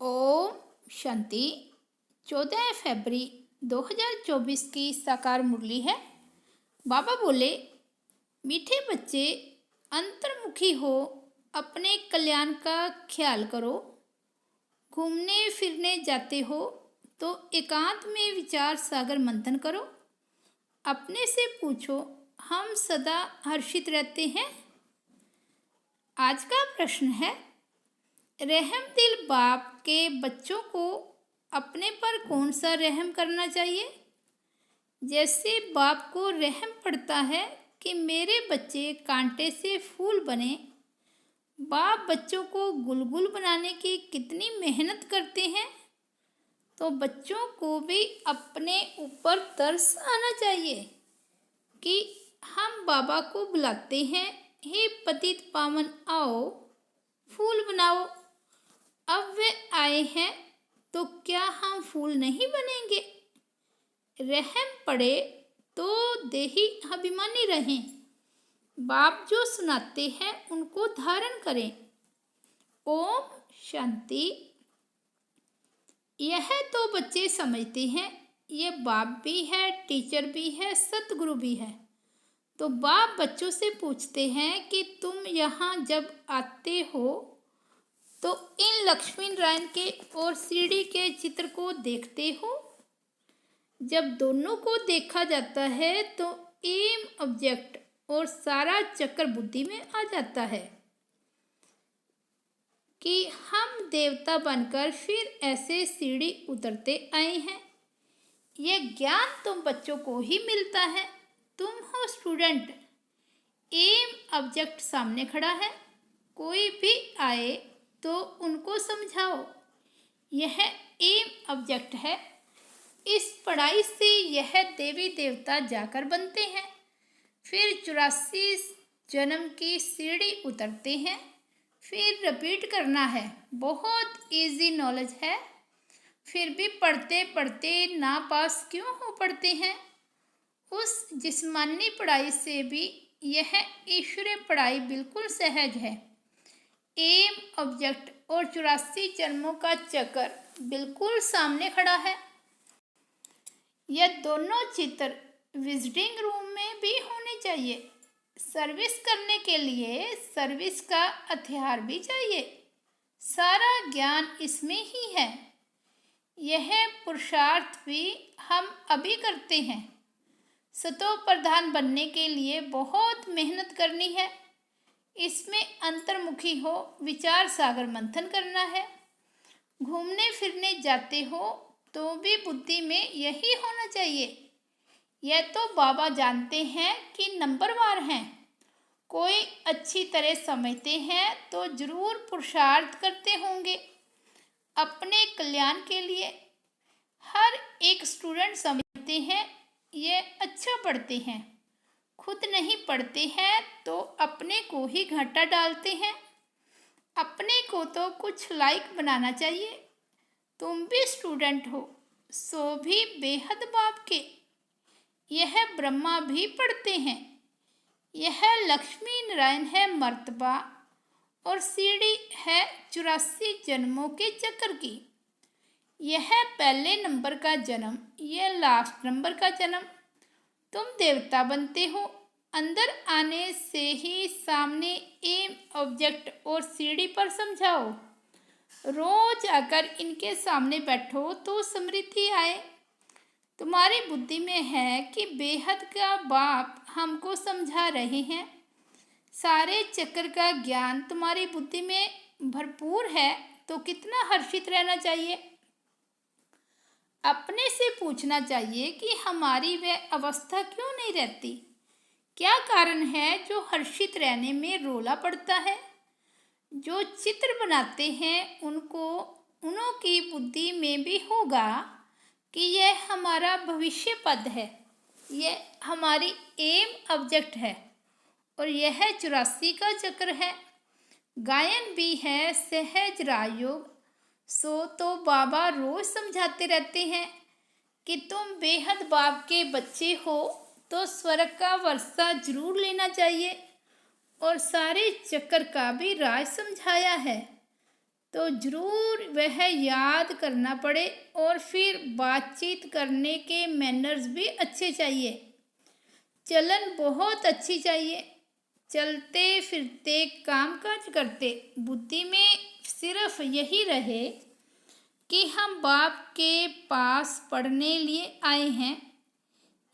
ओम शांति। 14 फरवरी 2024 की साकार मुरली है। बाबा बोले, मीठे बच्चे अंतर्मुखी हो, अपने कल्याण का ख्याल करो। घूमने फिरने जाते हो तो एकांत में विचार सागर मंथन करो। अपने से पूछो, हम सदा हर्षित रहते हैं। आज का प्रश्न है, रहम दिल बाप के बच्चों को अपने पर कौन सा रहम करना चाहिए। जैसे बाप को रहम पड़ता है कि मेरे बच्चे कांटे से फूल बने, बाप बच्चों को गुलगुल बनाने की कितनी मेहनत करते हैं, तो बच्चों को भी अपने ऊपर तरस आना चाहिए कि हम बाबा को बुलाते हैं, हे पतित पावन आओ फूल बनाओ। अब वे आए हैं तो क्या हम फूल नहीं बनेंगे। रहम पड़े तो देही अभिमानी रहें। बाप जो सुनाते हैं उनको धारण करें। ओम शांति। यह तो बच्चे समझते हैं, ये बाप भी है, टीचर भी है, सतगुरु भी है। तो बाप बच्चों से पूछते हैं कि तुम यहाँ जब आते हो तो इन लक्ष्मी नारायण के और शिरडी के चित्र को देखते हो। जब दोनों को देखा जाता है तो एम ऑब्जेक्ट और सारा चक्र बुद्धि में आ जाता है कि हम देवता बनकर फिर ऐसे सीढ़ी उतरते आए हैं। यह ज्ञान तुम बच्चों को ही मिलता है। तुम हो स्टूडेंट, एम ऑब्जेक्ट सामने खड़ा है। कोई भी आए तो उनको समझाओ, यह एम ऑब्जेक्ट है। इस पढ़ाई से यह देवी देवता जाकर बनते हैं, फिर 84 जन्म की सीढ़ी उतरते हैं, फिर रिपीट करना है। बहुत इजी नॉलेज है, फिर भी पढ़ते पढ़ते ना पास क्यों हो पढ़ते हैं। उस जिस्मानी पढ़ाई से भी यह ईश्वरीय पढ़ाई बिल्कुल सहज है। एम ऑब्जेक्ट और 84 जन्मों का चक्र बिल्कुल सामने खड़ा है। यह दोनों चित्र विजिटिंग रूम में भी होने चाहिए। सर्विस करने के लिए सर्विस का हथियार भी चाहिए। सारा ज्ञान इसमें ही है। यह पुरुषार्थ भी हम अभी करते हैं। सतो प्रधान बनने के लिए बहुत मेहनत करनी है। इसमें अंतर्मुखी हो, विचार सागर मंथन करना है। घूमने फिरने जाते हो तो भी बुद्धि में यही होना चाहिए। यह तो बाबा जानते हैं कि नंबरवार हैं। कोई अच्छी तरह समझते हैं तो जरूर पुरुषार्थ करते होंगे अपने कल्याण के लिए। हर एक स्टूडेंट समझते हैं, ये अच्छा पढ़ते हैं। खुद नहीं पढ़ते हैं तो अपने को ही घाटा डालते हैं। अपने को तो कुछ लायक बनाना चाहिए। तुम भी स्टूडेंट हो, सो भी बेहद बाप के। यह ब्रह्मा भी पढ़ते हैं। यह लक्ष्मी नारायण है मर्तबा, और सीढ़ी है 84 जन्मों के चक्र की। यह पहले नंबर का जन्म, यह लास्ट नंबर का जन्म। तुम देवता बनते हो। अंदर आने से ही सामने एम ऑब्जेक्ट और सीढ़ी पर समझाओ। रोज आकर इनके सामने बैठो तो समृद्धि आए। तुम्हारी बुद्धि में है कि बेहद का बाप हमको समझा रहे हैं। सारे चक्र का ज्ञान तुम्हारी बुद्धि में भरपूर है, तो कितना हर्षित रहना चाहिए। अपने से पूछना चाहिए कि हमारी वह अवस्था क्यों नहीं रहती। क्या कारण है जो हर्षित रहने में रोला पड़ता है। जो चित्र बनाते हैं उन्हों की बुद्धि में भी होगा कि यह हमारा भविष्य पद है, यह हमारी एम ऑब्जेक्ट है, और यह 84 का चक्र है। गायन भी है सहज राजयोग। सो तो बाबा रोज समझाते रहते हैं कि तुम बेहद बाप के बच्चे हो तो स्वर्ग का वर्षा जरूर लेना चाहिए, और सारे चक्र का भी राज समझाया है। तो ज़रूर वह याद करना पड़े। और फिर बातचीत करने के मैनर्स भी अच्छे चाहिए। चलन बहुत अच्छी चाहिए। चलते फिरते काम काज करते बुद्धि में सिर्फ यही रहे कि हम बाप के पास पढ़ने लिए आए हैं।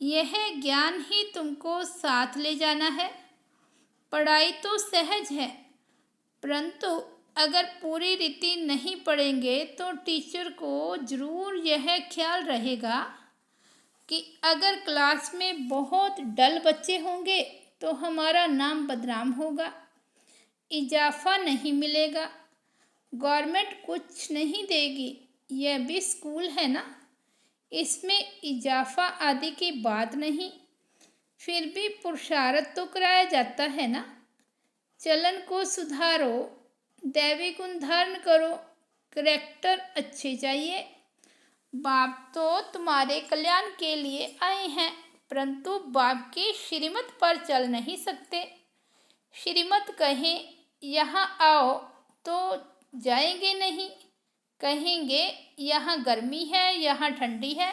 यह ज्ञान ही तुमको साथ ले जाना है। पढ़ाई तो सहज है, परंतु अगर पूरी रीति नहीं पढ़ेंगे तो टीचर को ज़रूर यह ख्याल रहेगा कि अगर क्लास में बहुत डल बच्चे होंगे तो हमारा नाम बदनाम होगा, इजाफा नहीं मिलेगा, गवर्नमेंट कुछ नहीं देगी। यह भी स्कूल है ना, इसमें इजाफा आदि की बात नहीं, फिर भी पुरुषार्थ तो कराया जाता है ना। चलन को सुधारो, दैवी गुण धारण करो, करैक्टर अच्छे चाहिए। बाप तो तुम्हारे कल्याण के लिए आए हैं, परंतु बाप की श्रीमत पर चल नहीं सकते। श्रीमत कहें यहाँ आओ तो जाएंगे नहीं, कहेंगे यहाँ गर्मी है यहाँ ठंडी है।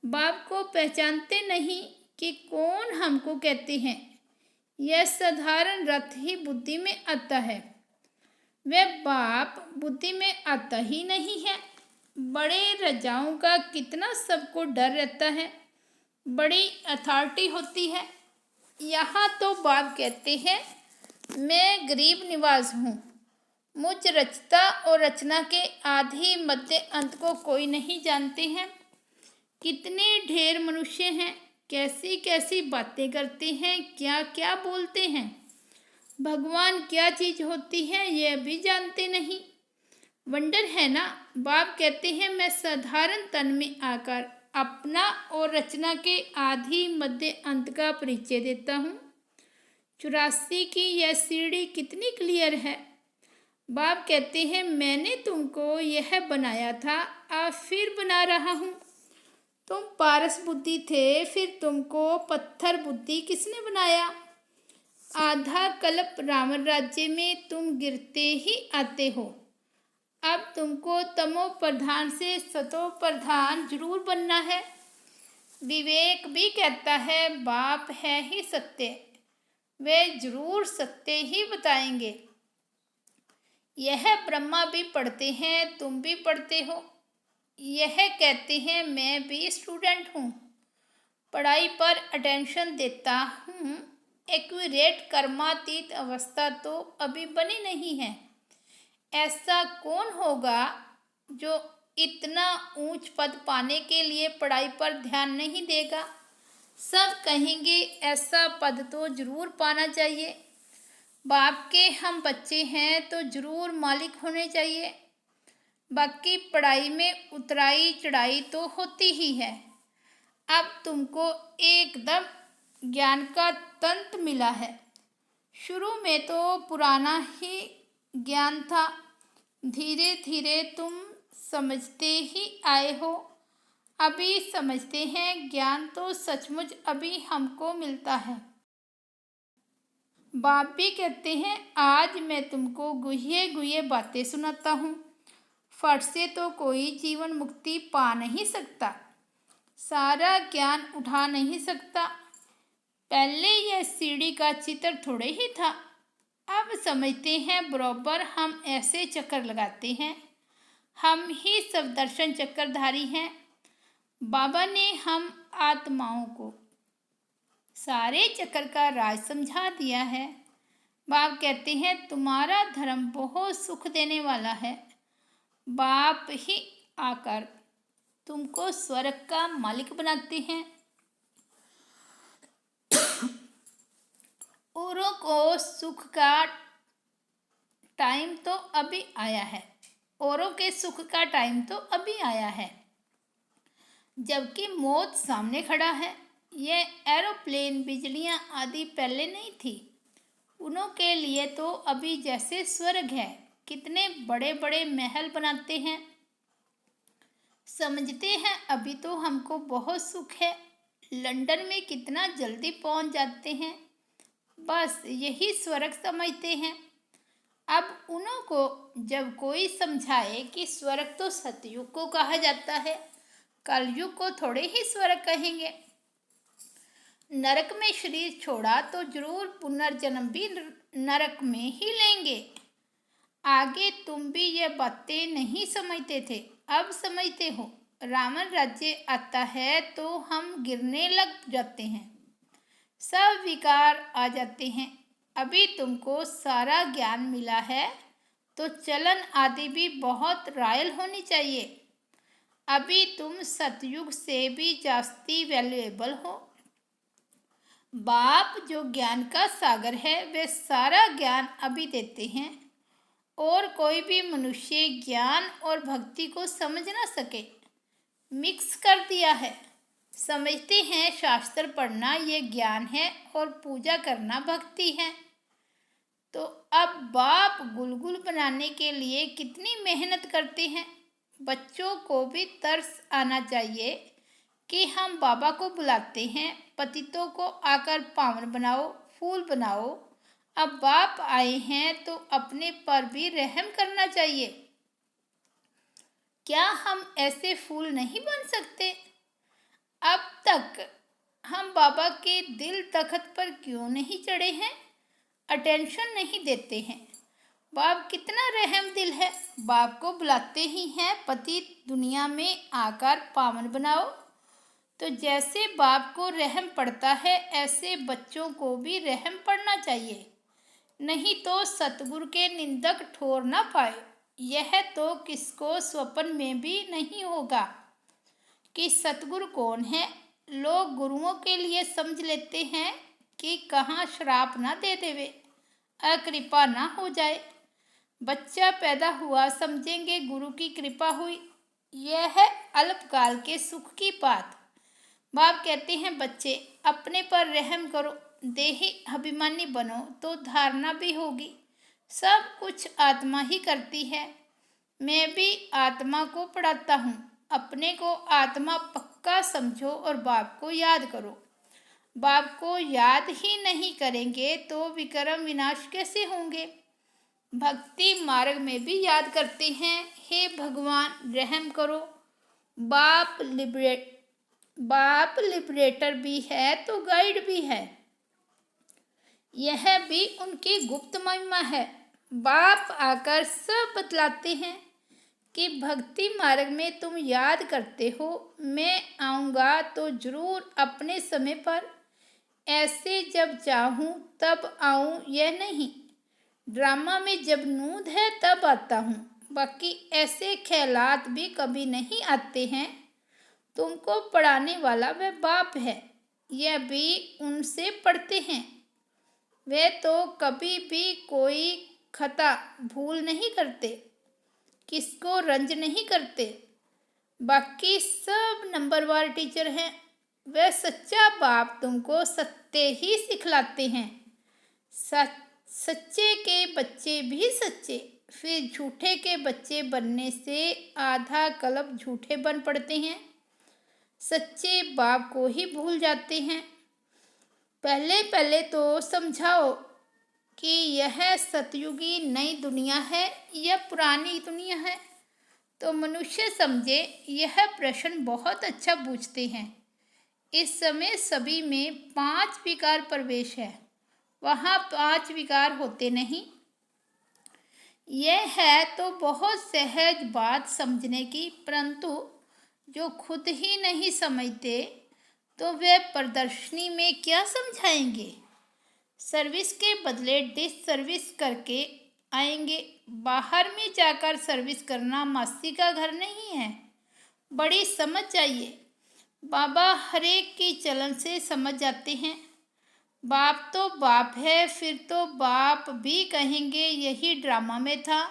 बाप को पहचानते नहीं कि कौन हमको कहते हैं। यह साधारण रथ ही बुद्धि में आता है, वह बाप बुद्धि में आता ही नहीं है। बड़े राजाओं का कितना सबको डर रहता है, बड़ी अथॉरिटी होती है। यहाँ तो बाप कहते हैं मैं गरीब निवाज हूँ, मुझ रचता और रचना के आदि मध्य अंत को कोई नहीं जानते हैं। कितने ढेर मनुष्य हैं, कैसी कैसी बातें करते हैं, क्या क्या बोलते हैं। भगवान क्या चीज़ होती है यह भी जानते नहीं। वंडर है ना। बाप कहते हैं मैं साधारण तन में आकर अपना और रचना के आदि मध्य अंत का परिचय देता हूँ। 84 की यह सीढ़ी कितनी क्लियर है। बाप कहते हैं मैंने तुमको यह बनाया था, अब फिर बना रहा हूँ। तुम पारस बुद्धि थे, फिर तुमको पत्थर बुद्धि किसने बनाया। आधा कल्प रावण राज्य में तुम गिरते ही आते हो। अब तुमको तमो प्रधान से सतो प्रधान जरूर बनना है। विवेक भी कहता है बाप है ही सत्य, वे जरूर सत्य ही बताएंगे। यह ब्रह्मा भी पढ़ते हैं, तुम भी पढ़ते हो। यह कहते हैं मैं भी स्टूडेंट हूँ, पढ़ाई पर अटेंशन देता हूँ। एक्यूरेट कर्मातीत अवस्था तो अभी बनी नहीं है। ऐसा कौन होगा जो इतना ऊंच पद पाने के लिए पढ़ाई पर ध्यान नहीं देगा। सब कहेंगे ऐसा पद तो जरूर पाना चाहिए। बाप के हम बच्चे हैं तो जरूर मालिक होने चाहिए। बाकी पढ़ाई में उतराई चढ़ाई तो होती ही है। अब तुमको एकदम ज्ञान का तंत्र मिला है। शुरू में तो पुराना ही ज्ञान था, धीरे धीरे तुम समझते ही आए हो। अभी समझते हैं ज्ञान तो सचमुच अभी हमको मिलता है। बाप भी कहते हैं आज मैं तुमको गुह्य गुह्य बातें सुनाता हूँ। फट से तो कोई जीवन मुक्ति पा नहीं सकता, सारा ज्ञान उठा नहीं सकता। पहले यह सीढ़ी का चित्र थोड़े ही था, अब समझते हैं बराबर हम ऐसे चक्कर लगाते हैं। हम ही सब दर्शन चक्रधारी हैं। बाबा ने हम आत्माओं को सारे चक्र का राज समझा दिया है। बाप कहते हैं तुम्हारा धर्म बहुत सुख देने वाला है। बाप ही आकर तुमको स्वर्ग का मालिक बनाते हैं। औरों को सुख का टाइम तो अभी आया है, औरों के सुख का टाइम तो अभी आया है, जबकि मौत सामने खड़ा है। ये एरोप्लेन बिजलियां आदि पहले नहीं थी, उनों के लिए तो अभी जैसे स्वर्ग है। कितने बड़े बड़े महल बनाते हैं, समझते हैं अभी तो हमको बहुत सुख है। लंदन में कितना जल्दी पहुंच जाते हैं, बस यही स्वर्ग समझते हैं। अब उन्हों को जब कोई समझाए कि स्वर्ग तो सतयुग को कहा जाता है, कलयुग को थोड़े ही स्वर्ग कहेंगे। नरक में शरीर छोड़ा तो जरूर पुनर्जन्म भी नरक में ही लेंगे। आगे तुम भी ये बातें नहीं समझते थे, अब समझते हो। रावण राज्य आता है तो हम गिरने लग जाते हैं, सब विकार आ जाते हैं। अभी तुमको सारा ज्ञान मिला है तो चलन आदि भी बहुत रायल होनी चाहिए। अभी तुम सतयुग से भी जास्ती वैल्यूएबल हो। बाप जो ज्ञान का सागर है वे सारा ज्ञान अभी देते हैं, और कोई भी मनुष्य ज्ञान और भक्ति को समझ ना सके, मिक्स कर दिया है। समझते हैं शास्त्र पढ़ना ये ज्ञान है और पूजा करना भक्ति है। तो अब बाप गुलगुल बनाने के लिए कितनी मेहनत करते हैं। बच्चों को भी तरस आना चाहिए कि हम बाबा को बुलाते हैं, पतितों को आकर पावन बनाओ, फूल बनाओ। अब बाप आए हैं तो अपने पर भी रहम करना चाहिए। क्या हम ऐसे फूल नहीं बन सकते? अब तक हम बाबा के दिल तख्त पर क्यों नहीं चढ़े हैं? अटेंशन नहीं देते हैं। बाप कितना रहम दिल है, बाप को बुलाते ही हैं पति दुनिया में आकर पावन बनाओ। तो जैसे बाप को रहम पड़ता है ऐसे बच्चों को भी रहम पड़ना चाहिए, नहीं तो सतगुरु के निंदक ठोर ना पाए। यह तो किसको स्वप्न में भी नहीं होगा कि सतगुरु कौन है। लोग गुरुओं के लिए समझ लेते हैं कि कहाँ श्राप ना दे देवे, अकृपा ना हो जाए। बच्चा पैदा हुआ समझेंगे गुरु की कृपा हुई। यह है अल्पकाल के सुख की बात। बाप कहते हैं बच्चे अपने पर रहम करो, देही अभिमानी बनो तो धारणा भी होगी। सब कुछ आत्मा ही करती है। मैं भी आत्मा को पढ़ाता हूँ। अपने को आत्मा पक्का समझो और बाप को याद करो। बाप को याद ही नहीं करेंगे तो विक्रम विनाश कैसे होंगे। भक्ति मार्ग में भी याद करते हैं, हे भगवान रहम करो। बाप लिबरेटर भी है तो गाइड भी है, यह भी उनकी गुप्त महिमा है। बाप आकर सब बतलाते हैं कि भक्ति मार्ग में तुम याद करते हो, मैं आऊँगा तो जरूर अपने समय पर। ऐसे जब चाहूँ तब आऊँ यह नहीं, ड्रामा में जब नूद है तब आता हूँ। बाकी ऐसे ख्यालात भी कभी नहीं आते हैं। तुमको पढ़ाने वाला वह बाप है, यह भी उनसे पढ़ते हैं। वे तो कभी भी कोई खता भूल नहीं करते, किसको रंज नहीं करते। बाकी सब नंबरवार टीचर हैं। वह सच्चा बाप तुमको सत्य ही सिखलाते हैं। सच्चे के बच्चे भी सच्चे, फिर झूठे के बच्चे बनने से आधा कल्प झूठे बन पड़ते हैं। सच्चे बाप को ही भूल जाते हैं। पहले पहले तो समझाओ कि यह सतयुगी नई दुनिया है या पुरानी दुनिया है, तो मनुष्य समझे। यह प्रश्न बहुत अच्छा पूछते हैं। इस समय सभी में 5 विकार प्रवेश है, वहाँ 5 विकार होते नहीं। यह है तो बहुत सहज बात समझने की, परंतु जो खुद ही नहीं समझते तो वे प्रदर्शनी में क्या समझाएंगे। सर्विस के बदले डिस सर्विस करके आएंगे। बाहर में जाकर सर्विस करना मासी का घर नहीं है, बड़ी समझ चाहिए। बाबा हरेक की चलन से समझ जाते हैं। बाप तो बाप है, फिर तो बाप भी कहेंगे यही ड्रामा में था।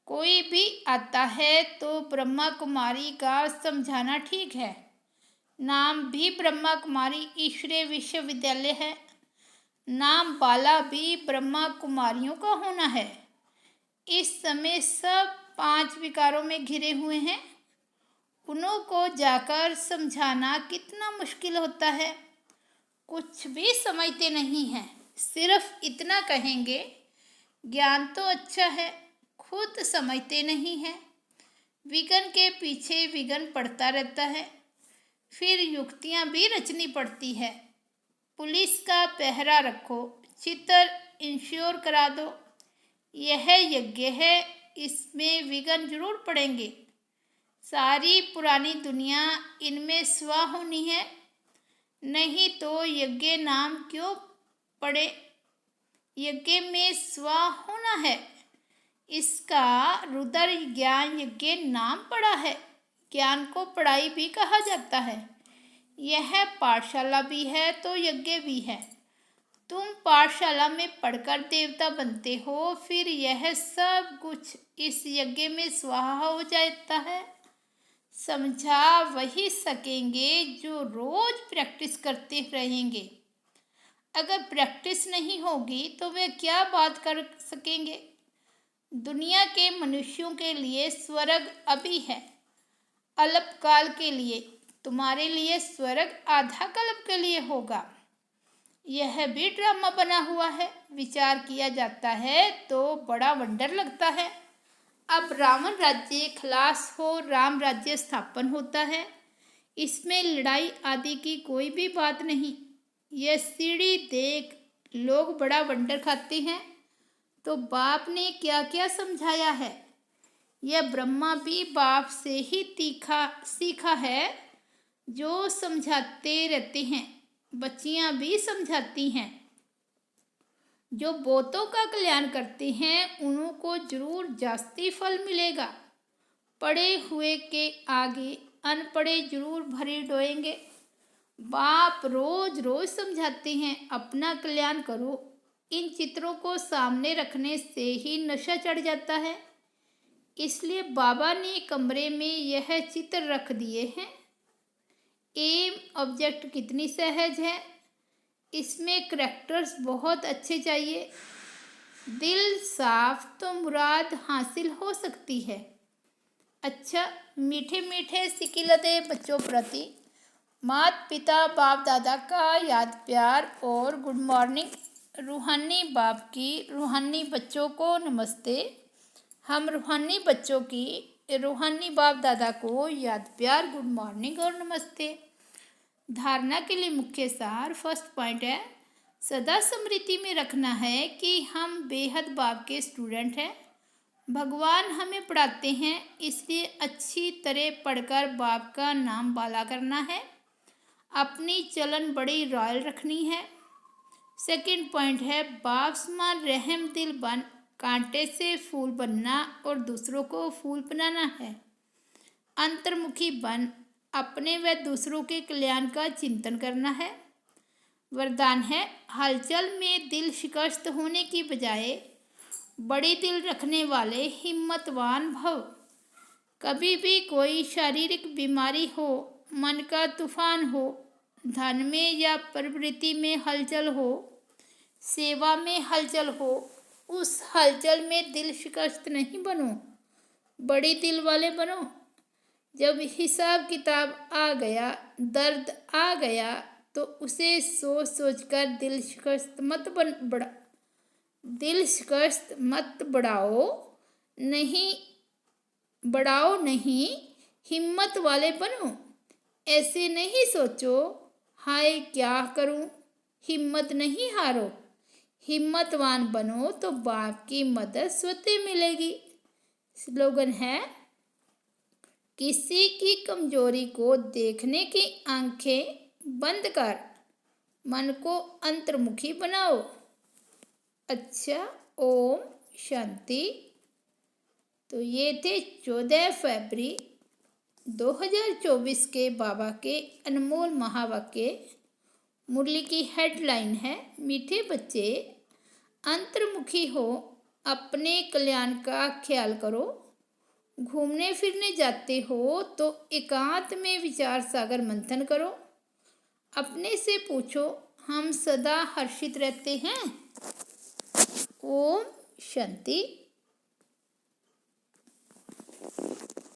कोई भी आता है तो ब्रह्मा कुमारी का समझाना ठीक है। नाम भी ब्रह्मा कुमारी ईश्वरीय विश्वविद्यालय है, नाम वाला भी ब्रह्मा कुमारियों का होना है। इस समय सब 5 विकारों में घिरे हुए हैं। उन्हों को जाकर समझाना कितना मुश्किल होता है। कुछ भी समझते नहीं हैं, सिर्फ इतना कहेंगे ज्ञान तो अच्छा है, खुद समझते नहीं हैं। विघ्न के पीछे विघ्न पड़ता रहता है, फिर युक्तियां भी रचनी पड़ती है। पुलिस का पहरा रखो, चित्र इंश्योर करा दो। यह यज्ञ है, इसमें विघ्न जरूर पड़ेंगे। सारी पुरानी दुनिया इनमें स्वाह होनी है, नहीं तो यज्ञ नाम क्यों पड़े। यज्ञ में स्वाह होना है, इसका रुद्र ज्ञान यज्ञ नाम पड़ा है। ज्ञान को पढ़ाई भी कहा जाता है। यह पाठशाला भी है तो यज्ञ भी है। तुम पाठशाला में पढ़कर देवता बनते हो, फिर यह सब कुछ इस यज्ञ में स्वाहा हो जाता है। समझा वही सकेंगे जो रोज प्रैक्टिस करते रहेंगे। अगर प्रैक्टिस नहीं होगी तो वे क्या बात कर सकेंगे। दुनिया के मनुष्यों के लिए स्वर्ग अभी है, अल्पकाल के लिए। तुम्हारे लिए स्वर्ग आधा कल्प के लिए होगा। यह भी ड्रामा बना हुआ है। विचार किया जाता है तो बड़ा वंडर लगता है। अब रावण राज्य खलास हो, राम राज्य स्थापन होता है। इसमें लड़ाई आदि की कोई भी बात नहीं। यह सीढ़ी देख लोग बड़ा वंडर खाते हैं। तो बाप ने क्या क्या समझाया है। यह ब्रह्मा भी बाप से ही सीखा है, जो समझाते रहते हैं। बच्चियां भी समझाती हैं। जो बहुतों का कल्याण करते हैं उनको जरूर जास्ती फल मिलेगा। पढ़े हुए के आगे अनपढ़े जरूर भरी डोएंगे। बाप रोज रोज समझाते हैं, अपना कल्याण करो। इन चित्रों को सामने रखने से ही नशा चढ़ जाता है, इसलिए बाबा ने कमरे में यह चित्र रख दिए हैं। एम ऑब्जेक्ट कितनी सहज है। इसमें करैक्टर्स बहुत अच्छे चाहिए। दिल साफ तो मुराद हासिल हो सकती है। अच्छा, मीठे मीठे सिकिलते बच्चों प्रति माता पिता बाप दादा का याद प्यार और गुड मॉर्निंग। रूहानी बाप की रूहानी बच्चों को नमस्ते। हम रूहानी बच्चों की रूहानी बाप दादा को याद प्यार, गुड मॉर्निंग और नमस्ते। धारणा के लिए मुख्य सार फर्स्ट पॉइंट है, सदा स्मृति में रखना है कि हम बेहद बाप के स्टूडेंट हैं। भगवान हमें पढ़ाते हैं, इसलिए अच्छी तरह पढ़कर बाप का नाम बाला करना है। अपनी चलन बड़ी रॉयल रखनी है। सेकंड पॉइंट है, बाप समान रहम दिल बन कांटे से फूल बनना और दूसरों को फूल बनाना है। अंतर्मुखी बन अपने व दूसरों के कल्याण का चिंतन करना है। वरदान है, हलचल में दिल शिकस्त होने की बजाय बड़ी दिल रखने वाले हिम्मतवान भव। कभी भी कोई शारीरिक बीमारी हो, मन का तूफान हो, धन में या प्रवृत्ति में हलचल हो, सेवा में हलचल हो, उस हलचल में दिल शिकस्त नहीं बनो, बड़ी दिल वाले बनो। जब हिसाब किताब आ गया, दर्द आ गया, तो उसे सोच सोचकर दिल शिकस्त मत बढ़ाओ नहीं, हिम्मत वाले बनो। ऐसे नहीं सोचो हाय क्या करूं, हिम्मत नहीं हारो। हिम्मतवान बनो तो बाप की मदद स्वतः मिलेगी। स्लोगन है, किसी की कमजोरी को देखने की आंखें बंद कर मन को अंतर्मुखी बनाओ। अच्छा, ओम शांति। तो ये थे 14 फरवरी 2024 के बाबा के अनमोल महावाक्य। मुरली की हेडलाइन है, मीठे बच्चे अंतर्मुखी हो, अपने कल्याण का ख्याल करो। घूमने फिरने जाते हो तो एकांत में विचार सागर मंथन करो। अपने से पूछो, हम सदा हर्षित रहते हैं। ओम शांति।